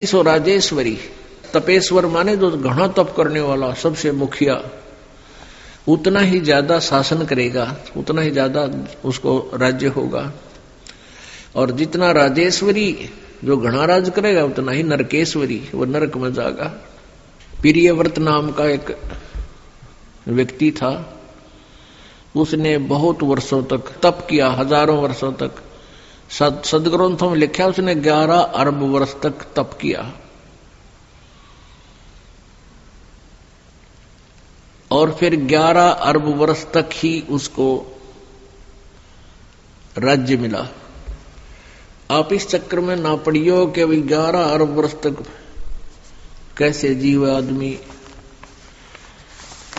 सो राजेश्वरी, तपेश्वर माने जो घना तप करने वाला, सबसे मुखिया, उतना ही ज्यादा शासन करेगा, उतना ही ज्यादा उसको राज्य होगा। और जितना राजेश्वरी जो घना राज करेगा उतना ही नरकेश्वरी, वो नरक में जाएगा। प्रियव्रत नाम का एक व्यक्ति था, उसने बहुत वर्षों तक तप किया, हजारों वर्षों तक। सदग्रंथों में लिखा उसने 11 अरब वर्ष तक तप किया और फिर 11 अरब वर्ष तक ही उसको राज्य मिला। आप इस चक्कर में ना पड़ियो कि 11 अरब वर्ष तक कैसे जीव आदमी।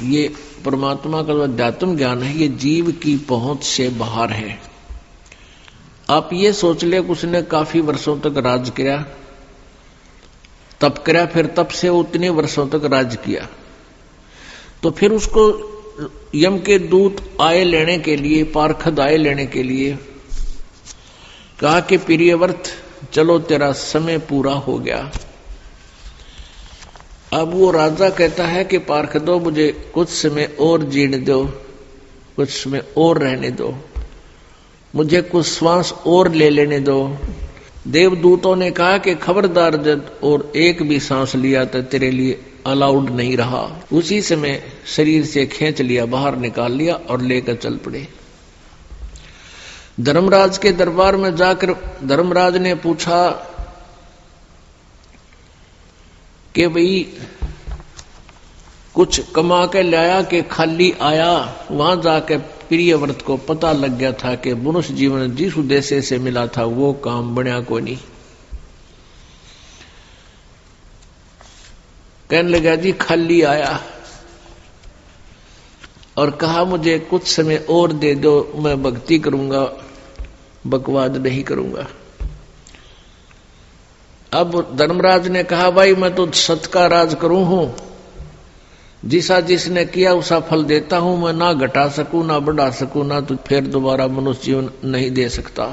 ये परमात्मा का जो अध्यात्म ज्ञान है ये जीव की पहुंच से बाहर है। आप ये सोच ले कि उसने काफी वर्षों तक राज किया, तप किया, फिर तप से उतने वर्षों तक राज किया, तो फिर उसको यम के दूत आए लेने के लिए, पार्षद आए लेने के लिए कहा कि प्रियव्रत चलो तेरा समय पूरा हो गया। अब वो राजा कहता है कि पार्षदों मुझे कुछ समय और जीने दो, कुछ समय और रहने दो, मुझे कुछ श्वास और ले लेने दो। देवदूतों ने कहा कि खबरदार जब और एक भी सांस लिया तो तेरे लिए अलाउड नहीं रहा। उसी समय शरीर से खींच लिया, बाहर निकाल लिया और लेकर चल पड़े। धर्मराज के दरबार में जाकर धर्मराज ने पूछा कि भाई कुछ कमा के लाया कि खाली आया। वहां जाकर प्रियव्रत को पता लग गया था कि मनुष्य जीवन जिस उद्देश्य से मिला था वो काम बना को नहीं। कहने लगा जी खाली आया और कहा मुझे कुछ समय और दे दो, मैं भक्ति करूंगा, बकवाद नहीं करूंगा। अब धर्मराज ने कहा भाई मैं तो सत का राज करूं हूं, जिसा जिसने किया उसा फल देता हूं, मैं ना घटा सकूं ना बढ़ा सकूं, ना तो फिर दोबारा मनुष्य जीवन नहीं दे सकता।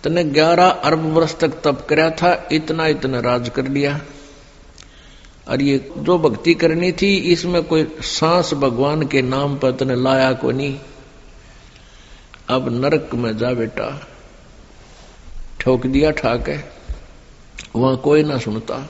तने 11 अरब वर्ष तक तप कराया था, इतना इतना राज कर लिया। और ये जो भक्ति करनी थी इसमें कोई सांस भगवान के नाम पर तने लाया को नहीं। अब नरक में जा बेटा, ठोक दिया ठाके, वहां कोई ना सुनता।